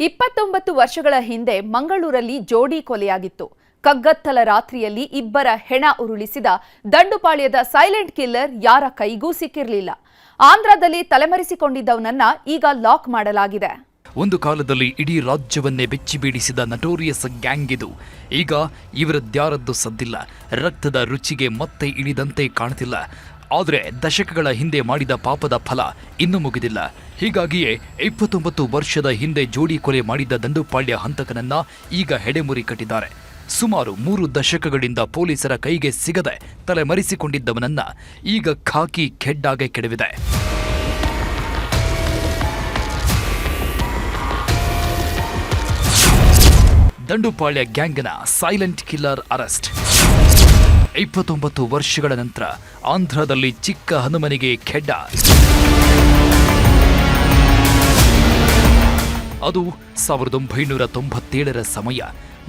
29 ವರ್ಷಗಳ ಹಿಂದೆ ಮಂಗಳೂರಲ್ಲಿ ಜೋಡಿ ಕೊಲೆಯಾಗಿತ್ತು. ಕಗ್ಗತ್ತಲ ರಾತ್ರಿಯಲ್ಲಿ ಇಬ್ಬರ ಹೆಣ ಉರುಳಿಸಿದ ದಂಡುಪಾಳ್ಯದ ಸೈಲೆಂಟ್ ಕಿಲ್ಲರ್ ಯಾರ ಕೈಗೂ ಸಿಕ್ಕಿರಲಿಲ್ಲ. ಆಂಧ್ರದಲ್ಲಿ ತಲೆಮರೆಸಿಕೊಂಡಿದ್ದವನನ್ನ ಈಗ ಲಾಕ್ ಮಾಡಲಾಗಿದೆ. ಒಂದು ಕಾಲದಲ್ಲಿ ಇಡೀ ರಾಜ್ಯವನ್ನೇ ಬೆಚ್ಚಿ ಬೀಳಿಸಿದ ನಟೋರಿಯಸ್ ಗ್ಯಾಂಗ್ ಇದು. ಈಗ ಇವರದ್ಯಾರದ್ದು ಸದ್ದಿಲ್ಲ. ರಕ್ತದ ರುಚಿಗೆ ಮತ್ತೆ ಇಳಿದಂತೆ ಕಾಣ್ತಿಲ್ಲ. ಆದರೆ ದಶಕಗಳ ಹಿಂದೆ ಮಾಡಿದ ಪಾಪದ ಫಲ ಇನ್ನೂ ಮುಗಿದಿಲ್ಲ. ಹೀಗಾಗಿಯೇ 29 ವರ್ಷದ ಹಿಂದೆ ಜೋಡಿ ಕೊಲೆ ಮಾಡಿದ್ದ ದಂಡುಪಾಳ್ಯ ಹಂತಕನನ್ನ ಈಗ ಹೆಡೆಮುರಿ ಕಟ್ಟಿದ್ದಾರೆ. ಸುಮಾರು 3 ದಶಕಗಳಿಂದ ಪೊಲೀಸರ ಕೈಗೆ ಸಿಗದೆ ತಲೆಮರೆಸಿಕೊಂಡಿದ್ದವನನ್ನ ಈಗ ಖಾಕಿ ಖೆಡ್ಡಾಗೆ ಕೆಡವಿದೆ. ದಂಡುಪಾಳ್ಯ ಗ್ಯಾಂಗ್ನ ಸೈಲೆಂಟ್ ಕಿಲ್ಲರ್ ಅರೆಸ್ಟ್. 29 ವರ್ಷಗಳ ನಂತರ ಆಂಧ್ರದಲ್ಲಿ ಚಿಕ್ಕ ಹನುಮನಿಗೆ ಖೆಡ್ಡ. ಅದು 1997ರ ಸಮಯ.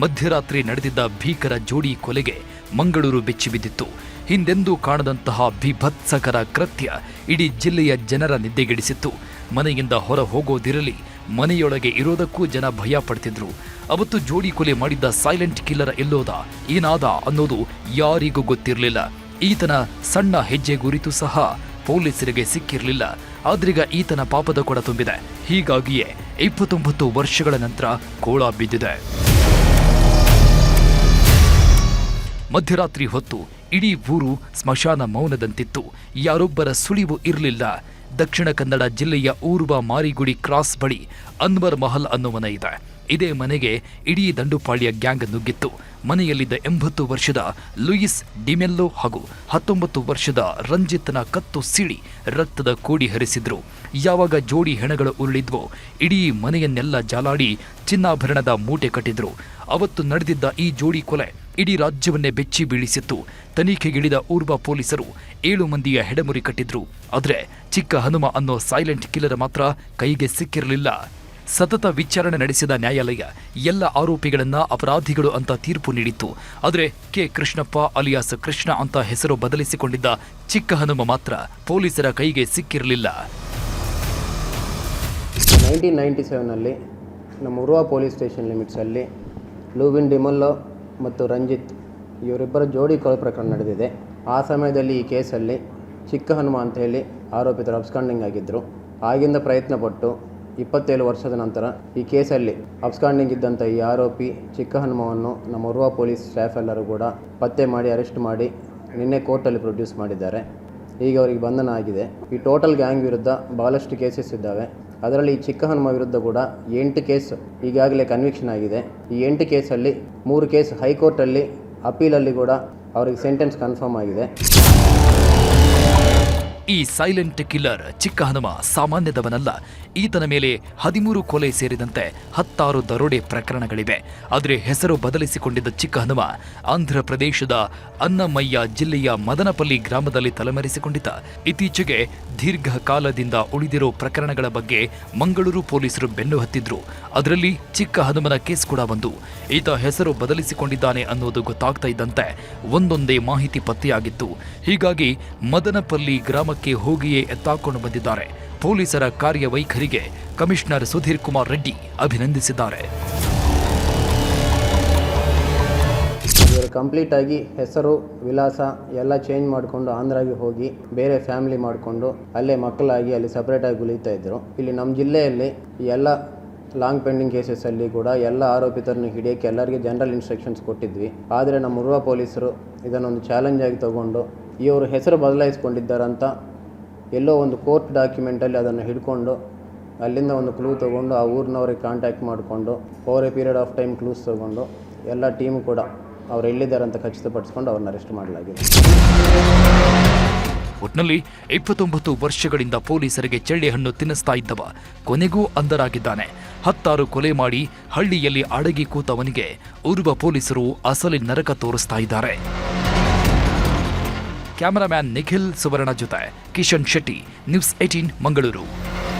ಮಧ್ಯರಾತ್ರಿ ನಡೆದಿದ್ದ ಭೀಕರ ಜೋಡಿ ಕೊಲೆಗೆ ಮಂಗಳೂರು ಬೆಚ್ಚಿಬಿದ್ದಿತ್ತು. ಹಿಂದೆಂದೂ ಕಾಣದಂತಹ ಬಿಭತ್ಸಕರ ಕೃತ್ಯ ಇಡೀ ಜಿಲ್ಲೆಯ ಜನರ ನಿದ್ದೆಗೆಡಿಸಿತ್ತು. ಮನೆಯಿಂದ ಹೊರ ಹೋಗೋದಿರಲಿ, ಮನೆಯೊಳಗೆ ಇರೋದಕ್ಕೂ ಜನ ಭಯ ಪಡ್ತಿದ್ರು. ಅವತ್ತು ಜೋಡಿ ಕೊಲೆ ಮಾಡಿದ್ದ ಸೈಲೆಂಟ್ ಕಿಲ್ಲರ್ ಎಲ್ಲೋದ, ಏನಾದ ಅನ್ನೋದು ಯಾರಿಗೂ ಗೊತ್ತಿರಲಿಲ್ಲ. ಈತನ ಸಣ್ಣ ಹೆಜ್ಜೆ ಗುರಿತು ಸಹ ಪೊಲೀಸರಿಗೆ ಸಿಕ್ಕಿರಲಿಲ್ಲ. ಆದ್ರೀಗ ಈತನ ಪಾಪದ ಕೊಡ ತುಂಬಿದೆ. ಹೀಗಾಗಿಯೇ 29 ವರ್ಷಗಳ ನಂತರ ಕೋಳ ಬಿದ್ದಿದೆ. ಮಧ್ಯರಾತ್ರಿ ಹೊತ್ತು ಇಡೀ ಊರು ಸ್ಮಶಾನ ಮೌನದಂತಿತ್ತು. ಯಾರೊಬ್ಬರ ಸುಳಿವು ಇರಲಿಲ್ಲ. ದಕ್ಷಿಣ ಕನ್ನಡ ಜಿಲ್ಲೆಯ ಊರ್ವ ಮಾರಿಗುಡಿ ಕ್ರಾಸ್ ಬಳಿ ಅನ್ವರ್ ಮಹಲ್ ಅನ್ನೋ ಮನೆ ಇದೆ. ಇದೇ ಮನೆಗೆ ಇಡೀ ದಂಡುಪಾಳ್ಯ ಗ್ಯಾಂಗ್ ನುಗ್ಗಿತ್ತು. ಮನೆಯಲ್ಲಿದ್ದ 80 ವರ್ಷದ ಲೂಯಿಸ್ ಡಿಮೆಲ್ಲೋ ಹಾಗೂ 19 ವರ್ಷದ ರಂಜಿತ್ನ ಕತ್ತು ಸೀಳಿ ರಕ್ತದ ಕೋಡಿ ಹರಿಸಿದ್ರು. ಯಾವಾಗ ಜೋಡಿ ಹೆಣಗಳು ಉರುಳಿದ್ವೋ ಇಡೀ ಮನೆಯನ್ನೆಲ್ಲ ಜಾಲಾಡಿ ಚಿನ್ನಾಭರಣದ ಮೂಟೆ ಕಟ್ಟಿದ್ರು. ಅವತ್ತು ನಡೆದಿದ್ದ ಈ ಜೋಡಿ ಕೊಲೆ ಇಡೀ ರಾಜ್ಯವನ್ನೇ ಬೆಚ್ಚಿ ಬೀಳಿಸಿತ್ತು. ತನಿಖೆಗಿಳಿದ ಊರ್ವ ಪೊಲೀಸರು 7 ಮಂದಿಯ ಹೆಡೆಮುರಿ ಕಟ್ಟಿದ್ರು. ಆದರೆ ಚಿಕ್ಕ ಹನುಮ ಅನ್ನೋ ಸೈಲೆಂಟ್ ಕಿಲ್ಲರ್ ಮಾತ್ರ ಕೈಗೆ ಸಿಕ್ಕಿರಲಿಲ್ಲ. ಸತತ ವಿಚಾರಣೆ ನಡೆಸಿದ ನ್ಯಾಯಾಲಯ ಎಲ್ಲ ಆರೋಪಿಗಳನ್ನ ಅಪರಾಧಿಗಳು ಅಂತ ತೀರ್ಪು ನೀಡಿತ್ತು. ಆದರೆ ಕೆ ಕೃಷ್ಣಪ್ಪ ಅಲಿಯಾಸ್ ಕೃಷ್ಣ ಅಂತ ಹೆಸರು ಬದಲಿಸಿಕೊಂಡಿದ್ದ ಚಿಕ್ಕ ಹನುಮ ಮಾತ್ರ ಪೊಲೀಸರ ಕೈಗೆ ಸಿಕ್ಕಿರಲಿಲ್ಲ. 1997ನಲ್ಲಿ ನಮ್ಮ ಉರ್ವಾ ಪೊಲೀಸ್ ಸ್ಟೇಷನ್ ಲಿಮಿಟ್ಸಲ್ಲಿ ಲೂವಿನ್ ಡಿಮಲ್ಲೋ ಮತ್ತು ರಂಜಿತ್ ಇವರಿಬ್ಬರ ಜೋಡಿ ಕೊಲೆ ಪ್ರಕರಣ ನಡೆದಿದೆ. ಆ ಸಮಯದಲ್ಲಿ ಈ ಕೇಸಲ್ಲಿ ಚಿಕ್ಕ ಹನುಮ ಅಂತ ಹೇಳಿ ಆರೋಪಿತರು ಅಬ್ಸ್ಕಾಂಡಿಂಗ್ ಆಗಿದ್ದರು. ಆಗಿಂದ ಪ್ರಯತ್ನಪಟ್ಟು 27 ವರ್ಷದ ನಂತರ ಈ ಕೇಸಲ್ಲಿ ಅಬ್ಸ್ಕಾಂಡಿಂಗ್ ಇದ್ದಂಥ ಈ ಆರೋಪಿ ಚಿಕ್ಕ ಹನುಮವನ್ನು ನಮ್ಮ ಉರ್ವಾ ಪೊಲೀಸ್ ಸ್ಟಾಫ್ ಎಲ್ಲರೂ ಕೂಡ ಪತ್ತೆ ಮಾಡಿ ಅರೆಸ್ಟ್ ಮಾಡಿ ನಿನ್ನೆ ಕೋರ್ಟಲ್ಲಿ ಪ್ರೊಡ್ಯೂಸ್ ಮಾಡಿದ್ದಾರೆ. ಈಗ ಅವರಿಗೆ ಬಂಧನ ಆಗಿದೆ. ಈ ಟೋಟಲ್ ಗ್ಯಾಂಗ್ ವಿರುದ್ಧ ಭಾಳಷ್ಟು ಕೇಸಸ್ ಇದ್ದಾವೆ. ಅದರಲ್ಲಿ ಈ ಚಿಕ್ಕ ಹನುಮ ವಿರುದ್ಧ ಕೂಡ 8 ಕೇಸ್ ಈಗಾಗಲೇ ಕನ್ವಿಕ್ಷನ್ ಆಗಿದೆ. ಈ 8 ಕೇಸಲ್ಲಿ 3 ಕೇಸ್ ಹೈಕೋರ್ಟಲ್ಲಿ ಅಪೀಲಲ್ಲಿ ಕೂಡ ಅವರಿಗೆ ಸೆಂಟೆನ್ಸ್ ಕನ್ಫರ್ಮ್ ಆಗಿದೆ. ಈ ಸೈಲೆಂಟ್ ಕಿಲ್ಲರ್ ಚಿಕ್ಕ ಹನುಮ ಸಾಮಾನ್ಯದವನಲ್ಲ. ಈತನ ಮೇಲೆ 13 ಕೊಲೆ ಸೇರಿದಂತೆ 16 ದರೋಡೆ ಪ್ರಕರಣಗಳಿವೆ. ಆದರೆ ಹೆಸರು ಬದಲಿಸಿಕೊಂಡಿದ್ದ ಚಿಕ್ಕ ಹನುಮ ಆಂಧ್ರ ಪ್ರದೇಶದ ಅನ್ನಮಯ್ಯ ಜಿಲ್ಲೆಯ ಮದನಪಲ್ಲಿ ಗ್ರಾಮದಲ್ಲಿ ತಲೆಮರೆಸಿಕೊಂಡಿದ್ದ. ಇತ್ತೀಚೆಗೆ ದೀರ್ಘಕಾಲದಿಂದ ಉಳಿದಿರೋ ಪ್ರಕರಣಗಳ ಬಗ್ಗೆ ಮಂಗಳೂರು ಪೊಲೀಸರು ಬೆನ್ನು ಹತ್ತಿದ್ರು. ಅದರಲ್ಲಿ ಚಿಕ್ಕ ಹನುಮನ ಕೇಸ್ ಕೂಡ ಬಂದು ಈತ ಹೆಸರು ಬದಲಿಸಿಕೊಂಡಿದ್ದಾನೆ ಅನ್ನೋದು ಗೊತ್ತಾಗ್ತಾ ಇದ್ದಂತೆ ಒಂದೊಂದೇ ಮಾಹಿತಿ ಪತ್ತೆಯಾಗಿತ್ತು. ಹೀಗಾಗಿ ಮದನಪಲ್ಲಿ ಗ್ರಾಮಕ್ಕೆ ಹೋಗಿಯೇ ಎತ್ತಾಕೊಂಡು ಬಂದಿದ್ದಾರೆ. ಪೊಲೀಸರ ಕಾರ್ಯವೈಖರಿಗೆ ಕಮಿಷನರ್ ಸುಧೀರ್ ಕುಮಾರ್ ರೆಡ್ಡಿ ಅಭಿನಂದಿಸಿದ್ದಾರೆ. ಇವರು ಕಂಪ್ಲೀಟ್ ಆಗಿ ಹೆಸರು ವಿಳಾಸ ಎಲ್ಲ ಚೇಂಜ್ ಮಾಡಿಕೊಂಡು ಆಂಧ್ರಾಗೆ ಹೋಗಿ ಬೇರೆ ಫ್ಯಾಮಿಲಿ ಮಾಡಿಕೊಂಡು ಅಲ್ಲೇ ಮಕ್ಕಳಾಗಿ ಅಲ್ಲಿ ಸಪ್ರೇಟಾಗಿ ಉಳಿತಾ ಇದ್ದರು. ಇಲ್ಲಿ ನಮ್ಮ ಜಿಲ್ಲೆಯಲ್ಲಿ ಎಲ್ಲ ಲಾಂಗ್ ಪೆಂಡಿಂಗ್ ಕೇಸಸ್ಸಲ್ಲಿ ಕೂಡ ಎಲ್ಲ ಆರೋಪಿತರನ್ನು ಹಿಡಿಯೋಕ್ಕೆ ಎಲ್ಲರಿಗೆ ಜನರಲ್ ಇನ್ಸ್ಟ್ರಕ್ಷನ್ಸ್ ಕೊಟ್ಟಿದ್ವಿ. ಆದರೆ ನಮ್ಮ ಉರ್ವಾ ಪೊಲೀಸರು ಇದನ್ನೊಂದು ಚಾಲೆಂಜ್ ಆಗಿ ತಗೊಂಡು ಇವರು ಹೆಸರು ಬದಲಾಯಿಸ್ಕೊಂಡಿದ್ದಾರಂತ ಎಲ್ಲೋ ಒಂದು ಕೋರ್ಟ್ ಡಾಕ್ಯುಮೆಂಟಲ್ಲಿ ಅದನ್ನು ಹಿಡ್ಕೊಂಡು ಅಲ್ಲಿಂದ ಒಂದು ಕ್ಲೂ ತೊಗೊಂಡು ಆ ಊರಿನವ್ರಿಗೆ ಕಾಂಟ್ಯಾಕ್ಟ್ ಮಾಡಿಕೊಂಡು over A period of time clues ತೊಗೊಂಡು ಎಲ್ಲ ಟೀಮ್ ಕೂಡ ಅವ್ರು ಎಲ್ಲಿದ್ದಾರೆ ಅಂತ ಖಚಿತಪಡಿಸ್ಕೊಂಡು ಅವ್ರನ್ನ ಅರೆಸ್ಟ್ ಮಾಡಲಾಗಿದೆ. ಒಟ್ನಲ್ಲಿ 29 ವರ್ಷಗಳಿಂದ ಪೊಲೀಸರಿಗೆ ಚೆಳ್ಳೆಹಣ್ಣು ತಿನ್ನಿಸ್ತಾ ಇದ್ದವ ಕೊನೆಗೂ ಅಂಧರಾಗಿದ್ದಾನೆ. 16 ಕೊಲೆ ಮಾಡಿ ಹಳ್ಳಿಯಲ್ಲಿ ಅಡಗಿ ಕೂತವನಿಗೆ ಊರ್ವ ಪೊಲೀಸರು ಅಸಲಿ ನರಕ ತೋರಿಸ್ತಾ ಇದ್ದಾರೆ. ಕ್ಯಾಮರಾಮ್ಯಾನ್ ನಿಖಿಲ್ ಸುವರ್ಣ ಜೊತೆ ಕಿಶನ್ ಶೆಟ್ಟಿ, ನ್ಯೂಸ್ 18 ಮಂಗಳೂರು.